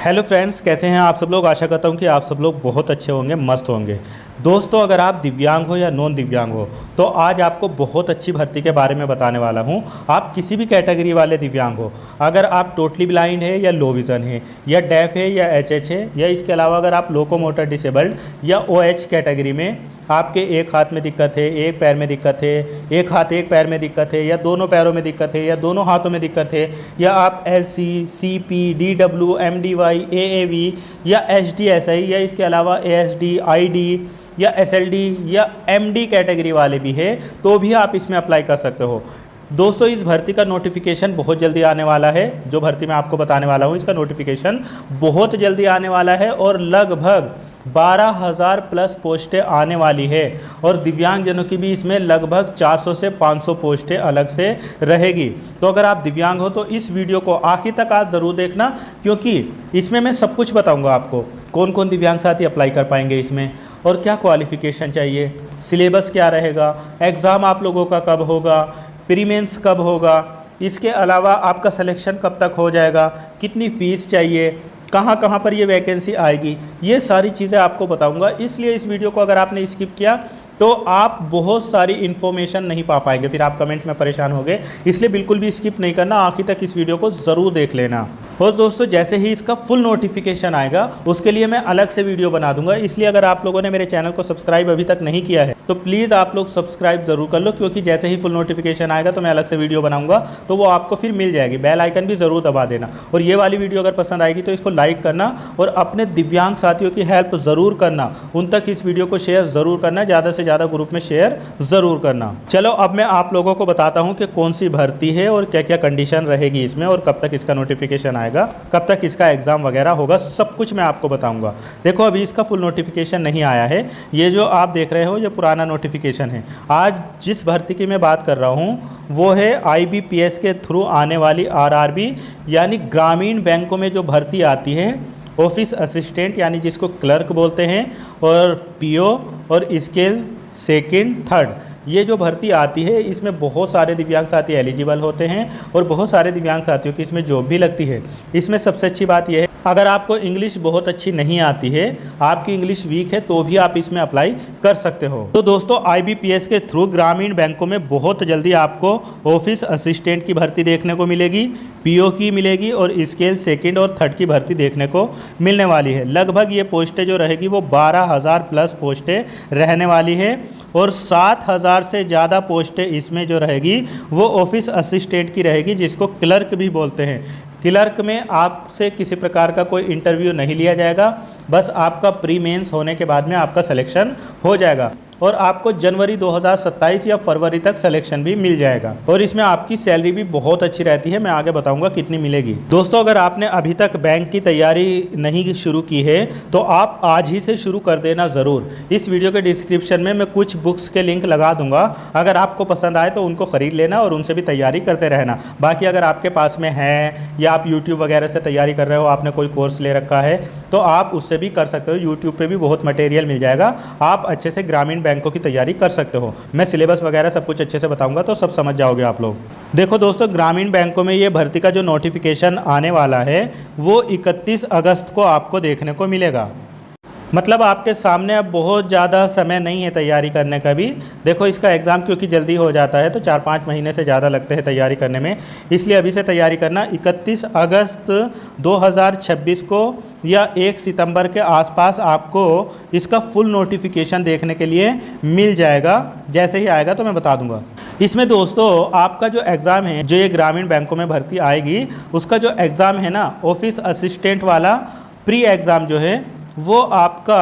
Hello friends, कैसे हैं आप सब लोग। आशा करता हूं कि आप सब लोग बहुत अच्छे होंगे, मस्त होंगे। दोस्तों, अगर आप दिव्यांग हो या नॉन दिव्यांग हो तो आज आपको बहुत अच्छी भर्ती के बारे में बताने वाला हूं। आप किसी भी कैटेगरी वाले दिव्यांग हो, अगर आप टोटली ब्लाइंड है या लो विज़न है या डेफ है या एचएच है, या इसके अलावा अगर आप लोकोमोटर डिसेबल्ड या ओएच कैटेगरी में आपके एक हाथ में दिक्कत है, एक पैर में दिक्कत है, एक हाथ एक पैर में दिक्कत है, या दोनों पैरों में दिक्कत है, या दोनों हाथों में दिक्कत है, या आप एलसी, सीपी, डीडब्ल्यू, एमडीवाई, एएवी या एचडीएसआई या इसके अलावा एएसडी, आईडी या एसएलडी या एमडी कैटेगरी वाले भी है, तो भी आप इसमें अप्लाई कर सकते हो। दोस्तों, इस भर्ती का नोटिफिकेशन बहुत जल्दी आने वाला है। जो भर्ती मैं आपको बताने वाला हूँ, इसका नोटिफिकेशन बहुत जल्दी आने वाला है और लगभग 12,000 प्लस पोस्टें आने वाली है। और दिव्यांगजनों की भी इसमें लगभग 400 से 500 पोस्टें अलग से रहेगी। तो अगर आप दिव्यांग हो तो इस वीडियो को आखिर तक आज ज़रूर देखना, क्योंकि इसमें मैं सब कुछ बताऊंगा आपको। कौन कौन दिव्यांग साथी अप्लाई कर पाएंगे इसमें, और क्या क्वालिफ़िकेशन चाहिए, सिलेबस क्या रहेगा, एग्ज़ाम आप लोगों का कब होगा, प्री मेंस कब होगा, इसके अलावा आपका सिलेक्शन कब तक हो जाएगा, कितनी फ़ीस चाहिए, कहाँ कहाँ पर ये वैकेंसी आएगी, ये सारी चीज़ें आपको बताऊंगा। इसलिए इस वीडियो को अगर आपने स्किप किया तो आप बहुत सारी इन्फॉर्मेशन नहीं पा पाएंगे, फिर आप कमेंट में परेशान होंगे। इसलिए बिल्कुल भी स्किप नहीं करना, आखिर तक इस वीडियो को ज़रूर देख लेना। और दोस्तों, जैसे ही इसका फुल नोटिफिकेशन आएगा उसके लिए मैं अलग से वीडियो बना दूंगा। इसलिए अगर आप लोगों ने मेरे चैनल को सब्सक्राइब अभी तक नहीं किया है तो प्लीज़ आप लोग सब्सक्राइब ज़रूर कर लो, क्योंकि जैसे ही फुल नोटिफिकेशन आएगा तो मैं अलग से वीडियो बनाऊंगा, तो वो आपको फिर मिल जाएगी। बेल आइकन भी ज़रूर दबा देना। और ये वाली वीडियो अगर पसंद आएगी तो इसको लाइक करना और अपने दिव्यांग साथियों की हेल्प ज़रूर करना, उन तक इस वीडियो को शेयर ज़रूर करना, ज़्यादा से ज़्यादा ग्रुप में शेयर ज़रूर करना। चलो, अब मैं आप लोगों को बताता हूँ कि कौन सी भर्ती है और क्या क्या कंडीशन रहेगी इसमें, और कब तक इसका नोटिफिकेशन आएगा, कब तक इसका एग्ज़ाम वगैरह होगा, सब कुछ मैं आपको बताऊंगा। देखो, अभी इसका फुल नोटिफिकेशन नहीं आया है। ये जो आप देख रहे हो ये पुराना नोटिफिकेशन है। आज जिस भर्ती की मैं बात कर रहा हूँ वो है आईबीपीएस के थ्रू आने वाली आरआरबी, यानी ग्रामीण बैंकों में जो भर्ती आती है, ऑफिस असिस्टेंट यानी जिसको क्लर्क बोलते हैं, और पीओ और स्केल सेकंड, थर्ड, ये जो भर्ती आती है इसमें बहुत सारे दिव्यांग साथी एलिजिबल होते हैं और बहुत सारे दिव्यांग साथियों की इसमें जॉब भी लगती है। इसमें सबसे अच्छी बात यह है, अगर आपको इंग्लिश बहुत अच्छी नहीं आती है, आपकी इंग्लिश वीक है, तो भी आप इसमें अप्लाई कर सकते हो। तो दोस्तों, आईबीपीएस के थ्रू ग्रामीण बैंकों में बहुत जल्दी आपको ऑफिस असिस्टेंट की भर्ती देखने को मिलेगी, पीओ की मिलेगी और स्केल सेकंड और थर्ड की भर्ती देखने को मिलने वाली है। लगभग ये पोस्टें जो रहेगी वो 12,000 प्लस पोस्टें रहने वाली है, और 7,000 से ज़्यादा पोस्टें इसमें जो रहेगी वो ऑफिस असिस्टेंट की रहेगी, जिसको क्लर्क भी बोलते हैं। क्लर्क में आपसे किसी प्रकार का कोई इंटरव्यू नहीं लिया जाएगा, बस आपका प्री मेंस होने के बाद में आपका सिलेक्शन हो जाएगा, और आपको जनवरी 2027 या फरवरी तक सिलेक्शन भी मिल जाएगा। और इसमें आपकी सैलरी भी बहुत अच्छी रहती है, मैं आगे बताऊंगा कितनी मिलेगी। दोस्तों, अगर आपने अभी तक बैंक की तैयारी नहीं शुरू की है तो आप आज ही से शुरू कर देना ज़रूर। इस वीडियो के डिस्क्रिप्शन में मैं कुछ बुक्स के लिंक लगा दूंगा, अगर आपको पसंद आए तो उनको ख़रीद लेना और उनसे भी तैयारी करते रहना। बाकी अगर आपके पास में है या आप यूट्यूब वगैरह से तैयारी कर रहे हो, आपने कोई कोर्स ले रखा है, तो आप उससे भी कर सकते हो। यूट्यूब पर भी बहुत मटेरियल मिल जाएगा, आप अच्छे से ग्रामीण बैंकों की तैयारी कर सकते हो। मैं सिलेबस वगैरह सब कुछ अच्छे से बताऊंगा, तो सब समझ जाओगे आप लोग। देखो दोस्तों, ग्रामीण बैंकों में ये भर्ती का जो नोटिफिकेशन आने वाला है वो 31 अगस्त को आपको देखने को मिलेगा। मतलब आपके सामने अब बहुत ज़्यादा समय नहीं है तैयारी करने का भी। देखो, इसका एग्ज़ाम क्योंकि जल्दी हो जाता है तो 4-5 महीने से ज़्यादा लगते हैं तैयारी करने में, इसलिए अभी से तैयारी करना। 31 अगस्त 2026 को या 1 सितंबर के आसपास आपको इसका फुल नोटिफिकेशन देखने के लिए मिल जाएगा। जैसे ही आएगा तो मैं बता दूंगा। इसमें दोस्तों, आपका जो एग्ज़ाम है, जो ये ग्रामीण बैंकों में भर्ती आएगी, उसका जो एग्ज़ाम है ना, ऑफिस असिस्टेंट वाला प्री एग्ज़ाम जो है वो आपका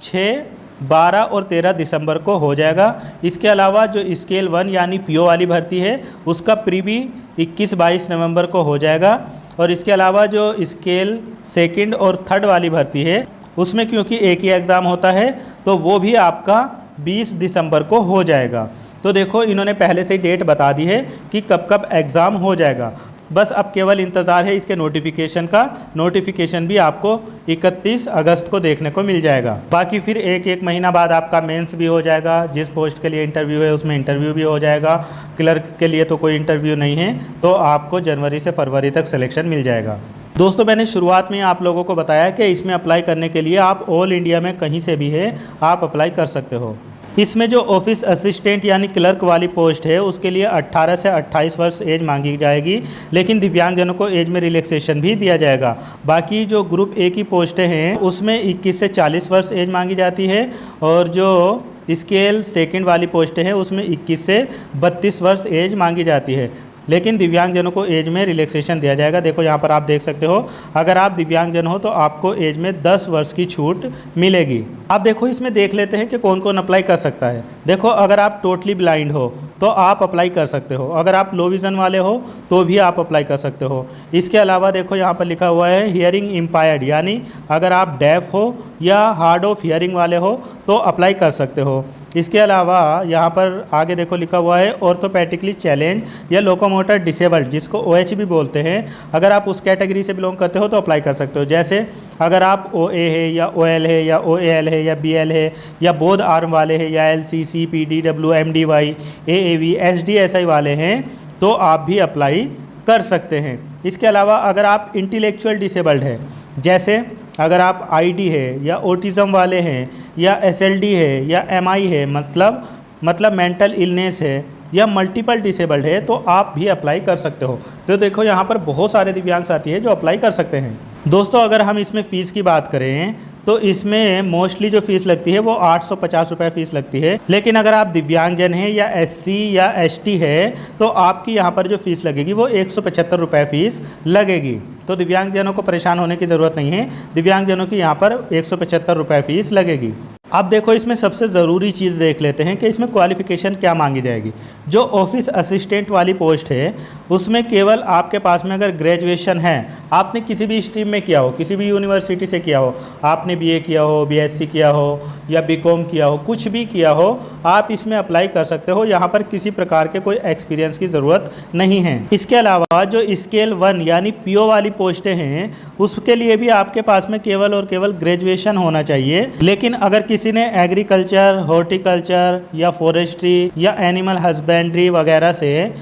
6, 12 और 13 दिसंबर को हो जाएगा। इसके अलावा जो स्केल 1 यानी पीओ वाली भर्ती है उसका प्री भी 21-22 नवंबर को हो जाएगा। और इसके अलावा जो स्केल सेकंड और थर्ड वाली भर्ती है उसमें क्योंकि एक ही एग्ज़ाम होता है तो वो भी आपका 20 दिसंबर को हो जाएगा। तो देखो, इन्होंने पहले से ही डेट बता दी है कि कब कब एग्ज़ाम हो जाएगा। बस अब केवल इंतज़ार है इसके नोटिफिकेशन का। नोटिफिकेशन भी आपको 31 अगस्त को देखने को मिल जाएगा। बाकी फिर एक महीना बाद आपका मेंस भी हो जाएगा। जिस पोस्ट के लिए इंटरव्यू है उसमें इंटरव्यू भी हो जाएगा। क्लर्क के लिए तो कोई इंटरव्यू नहीं है, तो आपको जनवरी से फरवरी तक सिलेक्शन मिल जाएगा। दोस्तों मैंने शुरुआत में आप लोगों को बताया कि इसमें अप्लाई करने के लिए आप ऑल इंडिया में कहीं से भी है आप अप्लाई कर सकते हो। इसमें जो ऑफिस असिस्टेंट यानी क्लर्क वाली पोस्ट है उसके लिए 18 से 28 वर्ष एज मांगी जाएगी, लेकिन दिव्यांगजनों को एज में रिलैक्सेशन भी दिया जाएगा। बाकी जो ग्रुप ए की पोस्टें हैं उसमें 21 से 40 वर्ष एज मांगी जाती है, और जो स्केल सेकंड वाली पोस्टें हैं उसमें 21 से 32 वर्ष एज मांगी जाती है, लेकिन दिव्यांगजनों को एज में रिलैक्सेशन दिया जाएगा। देखो यहाँ पर आप देख सकते हो, अगर आप दिव्यांगजन हो तो आपको एज में 10 वर्ष की छूट मिलेगी। आप देखो इसमें देख लेते हैं कि कौन कौन अप्लाई कर सकता है। देखो अगर आप टोटली ब्लाइंड हो तो आप अप्लाई कर सकते हो, अगर आप लो विज़न वाले हो तो भी आप अप्लाई कर सकते हो। इसके अलावा देखो यहाँ पर लिखा हुआ है हियरिंग इम्पायर्ड, यानी अगर आप डेफ हो या हार्ड ऑफ हियरिंग वाले हो तो अप्लाई कर सकते हो। इसके अलावा यहाँ पर आगे देखो लिखा हुआ है ऑर्थोपेडिकली चैलेंज या लोकोमोटर डिसेबल्ड, जिसको OH भी बोलते हैं। अगर आप उस कैटेगरी से बिलोंग करते हो तो अप्लाई कर सकते हो। जैसे अगर आप OA है या OL है या OAL है या BL है या बोध आर्म वाले हैं या LC, CP, DW, MDY, AAV, SDSI वाले हैं तो आप भी अप्लाई कर सकते हैं। इसके अलावा अगर आप इंटेलेक्चुअल डिसेबल्ड है, जैसे अगर आप ID है या ऑटिज़म वाले हैं या SLD है या MI है, मतलब मेंटल इलनेस है या मल्टीपल डिसेबल्ड है, तो आप भी अप्लाई कर सकते हो। तो देखो यहाँ पर बहुत सारे दिव्यांग साथी हैं जो अप्लाई कर सकते हैं। दोस्तों अगर हम इसमें फ़ीस की बात करें तो इसमें मोस्टली जो फ़ीस लगती है वो 850 रुपये फ़ीस लगती है, लेकिन अगर आप दिव्यांगजन हैं या SC या ST है तो आपकी यहाँ पर जो फ़ीस लगेगी वो 175 रुपये फ़ीस लगेगी। तो दिव्यांगजनों को परेशान होने की ज़रूरत नहीं है, दिव्यांगजनों की यहाँ पर 175 रुपये फ़ीस लगेगी। अब देखो इसमें सबसे ज़रूरी चीज़ देख लेते हैं कि इसमें क्वालिफ़िकेशन क्या मांगी जाएगी। जो ऑफिस असिस्टेंट वाली पोस्ट है उसमें केवल आपके पास में अगर ग्रेजुएशन है, आपने किसी भी स्ट्रीम में किया हो, किसी भी यूनिवर्सिटी से किया हो, आपने BA किया हो, BSc किया हो या BCom किया हो, कुछ भी किया हो, आप इसमें अप्लाई कर सकते हो। यहाँ पर किसी प्रकार के कोई एक्सपीरियंस की ज़रूरत नहीं है। इसके अलावा जो स्केल 1 यानी PO वाली पोस्टें हैं उसके लिए भी आपके पास में केवल और केवल ग्रेजुएशन होना चाहिए, लेकिन अगर किसी ने एग्रीकल्चर, हॉर्टिकल्चर या फॉरेस्ट्री या एनिमल हस्बेंड्री वगैरह से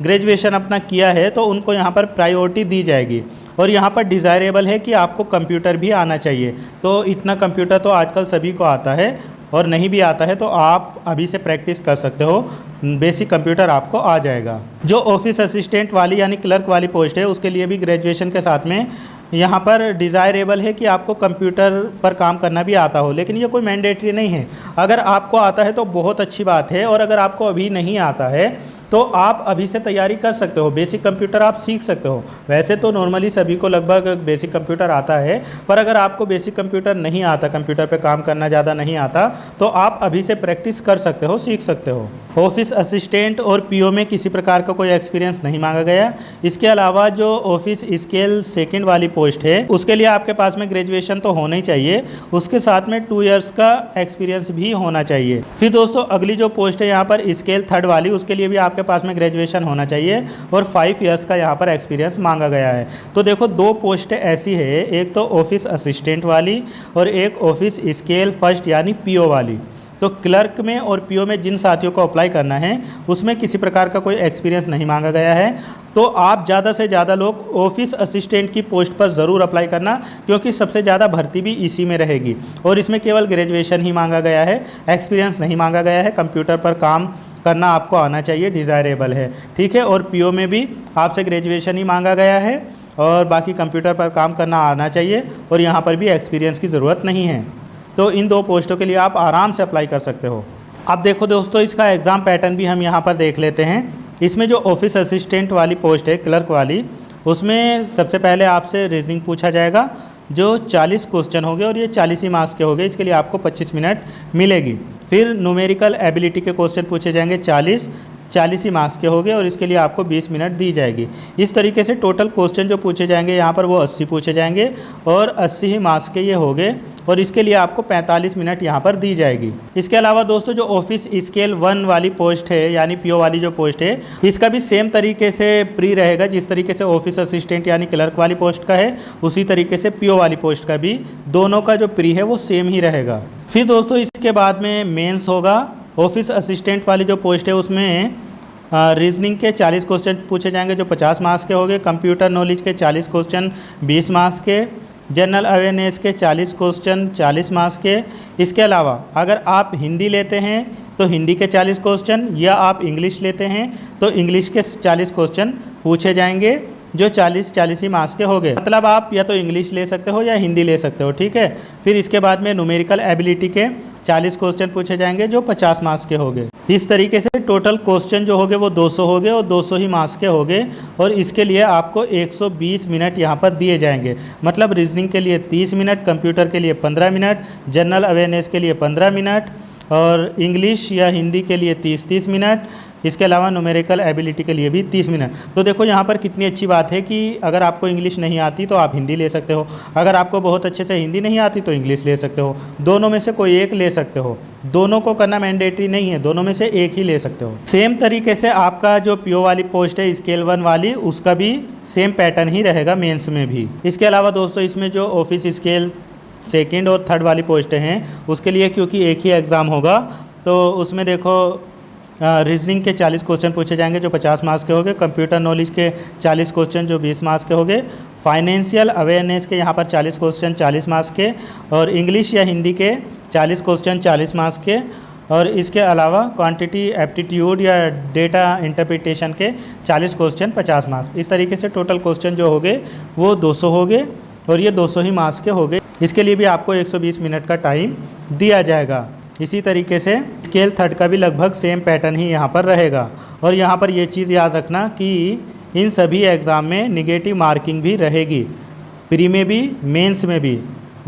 ग्रेजुएशन अपना किया है तो उनको यहाँ पर प्रायोरिटी दी जाएगी। और यहाँ पर डिज़ायरेबल है कि आपको कंप्यूटर भी आना चाहिए। तो इतना कंप्यूटर तो आजकल सभी को आता है, और नहीं भी आता है तो आप अभी से प्रैक्टिस कर सकते हो, बेसिक कंप्यूटर आपको आ जाएगा। जो ऑफिस असिस्टेंट वाली यानी क्लर्क वाली पोस्ट है उसके लिए भी ग्रेजुएशन के साथ में यहाँ पर डिज़ायरेबल है कि आपको कंप्यूटर पर काम करना भी आता हो, लेकिन ये कोई मैंडेटरी नहीं है। अगर आपको आता है तो बहुत अच्छी बात है, और अगर आपको अभी नहीं आता है तो आप अभी से तैयारी कर सकते हो, बेसिक कंप्यूटर आप सीख सकते हो। वैसे तो नॉर्मली सभी को लगभग बेसिक कंप्यूटर आता है, पर अगर आपको बेसिक कंप्यूटर नहीं आता, कंप्यूटर पे काम करना ज़्यादा नहीं आता, तो आप अभी से प्रैक्टिस कर सकते हो, सीख सकते हो। ऑफिस असिस्टेंट और PO में किसी प्रकार का कोई एक्सपीरियंस नहीं मांगा गया। इसके अलावा जो ऑफिस स्केल सेकेंड वाली पोस्ट है उसके लिए आपके पास में ग्रेजुएशन तो होना ही चाहिए, उसके साथ में 2 इयर्स का एक्सपीरियंस भी होना चाहिए। फिर दोस्तों अगली जो पोस्ट है यहाँ पर स्केल 3 वाली, उसके लिए भी आपके पास में ग्रेजुएशन होना चाहिए और 5 इयर्स का यहाँ पर एक्सपीरियंस मांगा गया है। तो देखो 2 पोस्टें ऐसी है, एक तो ऑफिस असिस्टेंट वाली और एक ऑफिस स्केल 1 यानी PO वाली। तो क्लर्क में और PO में जिन साथियों को अप्लाई करना है उसमें किसी प्रकार का कोई एक्सपीरियंस नहीं मांगा गया है। तो आप ज़्यादा से ज़्यादा लोग ऑफिस असिस्टेंट की पोस्ट पर ज़रूर अप्लाई करना, क्योंकि सबसे ज़्यादा भर्ती भी इसी में रहेगी, और इसमें केवल ग्रेजुएशन ही मांगा गया है, एक्सपीरियंस नहीं मांगा गया है। कंप्यूटर पर काम करना आपको आना चाहिए, डिज़ायरेबल है, ठीक है। और PO में भी आपसे ग्रेजुएशन ही मांगा गया है और बाकी कंप्यूटर पर काम करना आना चाहिए, और यहाँ पर भी एक्सपीरियंस की ज़रूरत नहीं है। तो इन 2 पोस्टों के लिए आप आराम से अप्लाई कर सकते हो। अब देखो दोस्तों इसका एग्ज़ाम पैटर्न भी हम यहाँ पर देख लेते हैं। इसमें जो ऑफिस असिस्टेंट वाली पोस्ट है क्लर्क वाली, उसमें सबसे पहले आपसे रीजनिंग पूछा जाएगा, जो 40 क्वेश्चन होंगे और ये 40 ही मार्क्स के होंगे। इसके लिए आपको 25 मिनट मिलेगी। फिर न्यूमेरिकल एबिलिटी के क्वेश्चन पूछे जाएंगे 40 ही मार्क्स के होंगे और इसके लिए आपको 20 मिनट दी जाएगी। इस तरीके से टोटल क्वेश्चन जो पूछे जाएंगे यहाँ पर वो 80 पूछे जाएंगे और 80 ही मार्क्स के ये होंगे, और इसके लिए आपको 45 मिनट यहाँ पर दी जाएगी। इसके अलावा दोस्तों जो ऑफिस स्केल 1 वाली पोस्ट है यानी PO वाली जो पोस्ट है, इसका भी सेम तरीके से प्री रहेगा। जिस तरीके से ऑफिस असिस्टेंट यानी क्लर्क वाली पोस्ट का है, उसी तरीके से PO वाली पोस्ट का भी दोनों का जो प्री है वो सेम ही रहेगा। फिर दोस्तों इसके बाद में मेंस होगा। ऑफिस असिस्टेंट वाली जो पोस्ट है उसमें रीजनिंग के 40 क्वेश्चन पूछे जाएंगे जो 50 मार्क्स के होंगे। कंप्यूटर नॉलेज के 40 क्वेश्चन 20 मार्क्स के। जनरल अवेयरनेस के 40 क्वेश्चन 40 मार्क्स के। इसके अलावा अगर आप हिंदी लेते हैं तो हिंदी के 40 क्वेश्चन, या आप इंग्लिश लेते हैं तो इंग्लिश के 40 क्वेश्चन पूछे जाएंगे जो 40 ही मार्क्स के होंगे। मतलब आप या तो इंग्लिश ले सकते हो या हिंदी ले सकते हो, ठीक है। फिर इसके बाद में न्यूमेरिकल एबिलिटी के 40 क्वेश्चन पूछे जाएंगे जो 50 मार्क्स के होंगे। इस तरीके से टोटल क्वेश्चन जो होंगे वो 200 होंगे और 200 ही मार्क्स के होंगे। और इसके लिए आपको 120 मिनट यहाँ पर दिए जाएंगे। मतलब रीजनिंग के लिए 30 मिनट, कंप्यूटर के लिए 15 मिनट, जनरल अवेयरनेस के लिए 15 मिनट और इंग्लिश या हिंदी के लिए 30 मिनट। इसके अलावा न्यूमेरिकल एबिलिटी के लिए भी 30 मिनट। तो देखो यहाँ पर कितनी अच्छी बात है कि अगर आपको इंग्लिश नहीं आती तो आप हिंदी ले सकते हो, अगर आपको बहुत अच्छे से हिंदी नहीं आती तो इंग्लिश ले सकते हो, दोनों में से कोई एक ले सकते हो। दोनों को करना मैंडेटरी नहीं है, दोनों में से एक ही ले सकते हो। सेम तरीके से आपका जो पीओ वाली पोस्ट है स्केल 1 वाली, उसका भी सेम पैटर्न ही रहेगा मेंस में भी। इसके अलावा दोस्तों इसमें जो ऑफिस स्केल 2nd और 3rd वाली पोस्टें हैं उसके लिए क्योंकि एक ही एग्ज़ाम होगा तो उसमें देखो रीजनिंग के 40 क्वेश्चन पूछे जाएंगे जो 50 मार्क्स के होंगे। कंप्यूटर नॉलेज के 40 क्वेश्चन जो 20 मार्क्स के होंगे। फाइनेंशियल अवेयरनेस के यहाँ पर 40 क्वेश्चन 40 मार्क्स के। और इंग्लिश या हिंदी के 40 क्वेश्चन 40 मार्क्स के। और इसके अलावा क्वांटिटी एप्टीट्यूड या डेटा इंटरप्रिटेशन के 40 क्वेश्चन 50 मार्क्स। इस तरीके से टोटल क्वेश्चन जो होंगे वो 200 होंगे और ये 200 ही मार्क्स के होंगे। इसके लिए भी आपको 120 मिनट का टाइम दिया जाएगा। इसी तरीके से स्केल 3rd का भी लगभग सेम पैटर्न ही यहाँ पर रहेगा। और यहाँ पर ये चीज़ याद रखना कि इन सभी एग्ज़ाम में निगेटिव मार्किंग भी रहेगी, प्री में भी मेंस में भी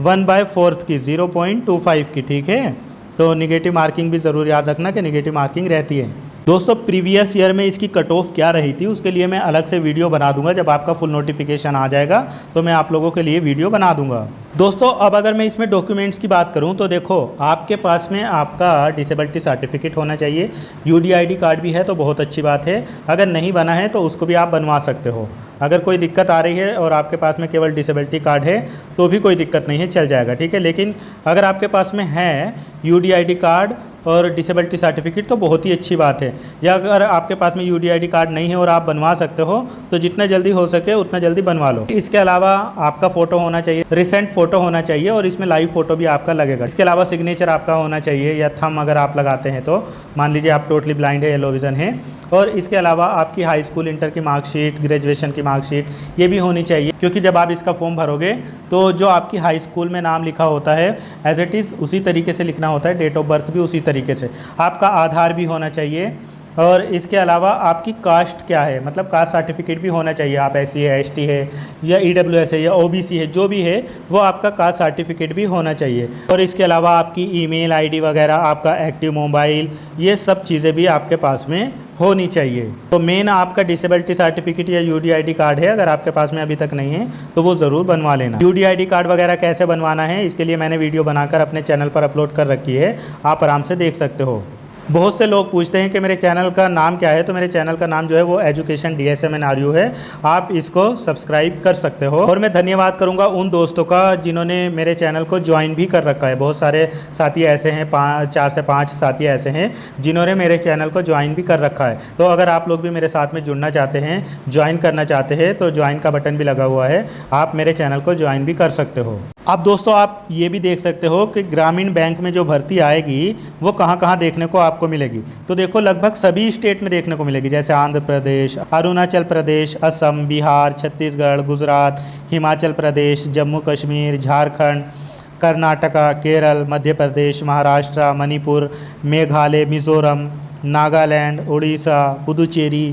1/4 की 0.25 की, ठीक है। तो निगेटिव मार्किंग भी ज़रूर याद रखना कि निगेटिव मार्किंग रहती है। दोस्तों प्रीवियस ईयर में इसकी कट ऑफ क्या रही थी उसके लिए मैं अलग से वीडियो बना दूंगा। जब आपका फुल नोटिफिकेशन आ जाएगा तो मैं आप लोगों के लिए वीडियो बना दूंगा। दोस्तों अब अगर मैं इसमें डॉक्यूमेंट्स की बात करूं तो देखो आपके पास में आपका डिसेबिलिटी सर्टिफिकेट होना चाहिए। यूडीआईडी कार्ड भी है तो बहुत अच्छी बात है। अगर नहीं बना है तो उसको भी आप बनवा सकते हो। अगर कोई दिक्कत आ रही है और आपके पास में केवल डिसेबिलिटी कार्ड है तो भी कोई दिक्कत नहीं है, चल जाएगा, ठीक है। लेकिन अगर आपके पास में है यूडीआईडी कार्ड और डिसेबिलिटी सर्टिफिकेट तो बहुत ही अच्छी बात है। या अगर आपके पास में यूडीआईडी कार्ड नहीं है और आप बनवा सकते हो तो जितना जल्दी हो सके उतना जल्दी बनवा लो। इसके अलावा आपका फ़ोटो होना चाहिए, रिसेंट फ़ोटो होना चाहिए और इसमें लाइव फ़ोटो भी आपका लगेगा। इसके अलावा सिग्नेचर आपका होना चाहिए या थंब अगर आप लगाते हैं तो, मान लीजिए आप टोटली ब्लाइंड है या लो विज़न है। और इसके अलावा आपकी हाई स्कूल इंटर की मार्कशीट, ग्रेजुएशन की मार्कशीट ये भी होनी चाहिए, क्योंकि जब आप इसका फॉर्म भरोगे तो जो आपकी हाई स्कूल में नाम लिखा होता है एज इट इज़ उसी तरीके से लिखना होता है, डेट ऑफ बर्थ भी उसी तरीके से। आपका आधार भी होना चाहिए और इसके अलावा आपकी कास्ट क्या है, मतलब कास्ट सर्टिफिकेट भी होना चाहिए। आप SC है, ST है या EWS है या OBC है, जो भी है वो आपका कास्ट सर्टिफिकेट भी होना चाहिए। और इसके अलावा आपकी ईमेल ID वगैरह, आपका एक्टिव मोबाइल, ये सब चीज़ें भी आपके पास में होनी चाहिए। तो मेन आपका डिसेबिलिटी सर्टिफिकेट या UDID कार्ड है, अगर आपके पास में अभी तक नहीं है तो वो ज़रूर बनवा लेना। UDID कार्ड वगैरह कैसे बनवाना है इसके लिए मैंने वीडियो बनाकर अपने चैनल पर अपलोड कर रखी है, आप आराम से देख सकते हो। बहुत से लोग पूछते हैं कि मेरे चैनल का नाम क्या है, तो मेरे चैनल का नाम जो है वो एजुकेशन DSM एंड RU है। आप इसको सब्सक्राइब कर सकते हो। और मैं धन्यवाद करूंगा उन दोस्तों का जिन्होंने मेरे चैनल को ज्वाइन भी कर रखा है। बहुत सारे साथी ऐसे हैं, 4 से 5 साथी ऐसे हैं जिन्होंने मेरे चैनल को ज्वाइन भी कर रखा है। तो अगर आप लोग भी मेरे साथ में जुड़ना चाहते हैं, ज्वाइन करना चाहते हैं तो ज्वाइन का बटन भी लगा हुआ है, आप मेरे चैनल को ज्वाइन भी कर सकते हो। अब दोस्तों आप ये भी देख सकते हो कि ग्रामीण बैंक में जो भर्ती आएगी वो कहाँ कहाँ देखने को आपको मिलेगी। तो देखो लगभग सभी स्टेट में देखने को मिलेगी, जैसे आंध्र प्रदेश, अरुणाचल प्रदेश, असम, बिहार, छत्तीसगढ़, गुजरात, हिमाचल प्रदेश, जम्मू कश्मीर, झारखंड, कर्नाटका, केरल, मध्य प्रदेश, महाराष्ट्र, मणिपुर, मेघालय, मिज़ोरम, नागालैंड, उड़ीसा, पुदुचेरी,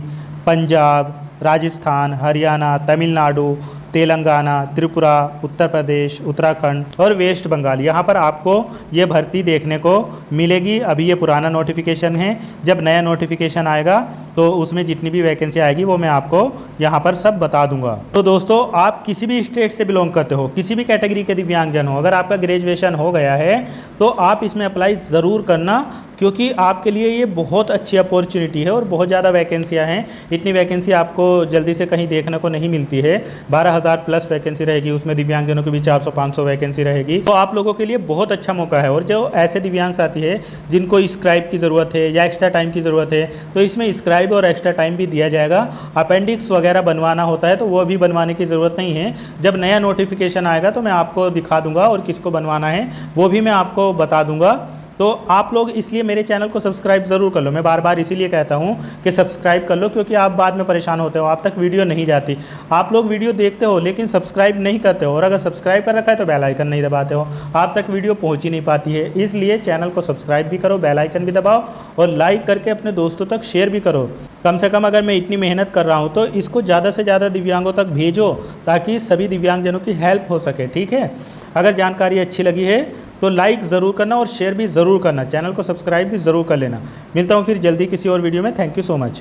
पंजाब, राजस्थान, हरियाणा, तमिलनाडु, तेलंगाना, त्रिपुरा, उत्तर प्रदेश, उत्तराखंड और वेस्ट बंगाल। यहाँ पर आपको ये भर्ती देखने को मिलेगी। अभी ये पुराना नोटिफिकेशन है, जब नया नोटिफिकेशन आएगा तो उसमें जितनी भी वैकेंसी आएगी वो मैं आपको यहाँ पर सब बता दूंगा। तो दोस्तों आप किसी भी स्टेट से बिलोंग करते हो, किसी भी कैटेगरी के दिव्यांगजन हो, अगर आपका ग्रेजुएशन हो गया है तो आप इसमें अप्लाई ज़रूर करना, क्योंकि आपके लिए ये बहुत अच्छी अपॉर्चुनिटी है और बहुत ज़्यादा वैकेंसियाँ हैं। इतनी वैकेंसी आपको जल्दी से कहीं देखने को नहीं मिलती है। 12,000 प्लस वैकेंसी रहेगी, उसमें दिव्यांगजनों की भी 400-500 वैकेंसी रहेगी। तो आप लोगों के लिए बहुत अच्छा मौका है। और जो ऐसे दिव्यांग साथी है जिनको स्क्राइब की ज़रूरत है या एक्स्ट्रा टाइम की ज़रूरत है, तो इसमें स्क्राइब और एक्स्ट्रा टाइम भी दिया जाएगा। अपेंडिक्स वगैरह बनवाना होता है तो वो भी बनवाने की ज़रूरत नहीं है। जब नया नोटिफिकेशन आएगा तो मैं आपको दिखा दूंगा और किसको बनवाना है वो भी मैं आपको बता दूंगा। तो आप लोग इसलिए मेरे चैनल को सब्सक्राइब ज़रूर कर लो। मैं बार बार इसीलिए कहता हूँ कि सब्सक्राइब कर लो, क्योंकि आप बाद में परेशान होते हो, आप तक वीडियो नहीं जाती। आप लोग वीडियो देखते हो लेकिन सब्सक्राइब नहीं करते हो, और अगर सब्सक्राइब कर रखा है तो बेल आइकन नहीं दबाते हो, आप तक वीडियो पहुँच ही नहीं पाती है। इसलिए चैनल को सब्सक्राइब भी करो, बेल आइकन भी दबाओ और लाइक करके अपने दोस्तों तक शेयर भी करो। कम से कम अगर मैं इतनी मेहनत कर रहा हूँ तो इसको ज़्यादा से ज़्यादा दिव्यांगों तक भेजो, ताकि सभी दिव्यांगजनों की हेल्प हो सके। ठीक है, अगर जानकारी अच्छी लगी है तो लाइक ज़रूर करना और शेयर भी ज़रूर करना, चैनल को सब्सक्राइब भी ज़रूर कर लेना। मिलता हूँ फिर जल्दी किसी और वीडियो में। Thank you so much.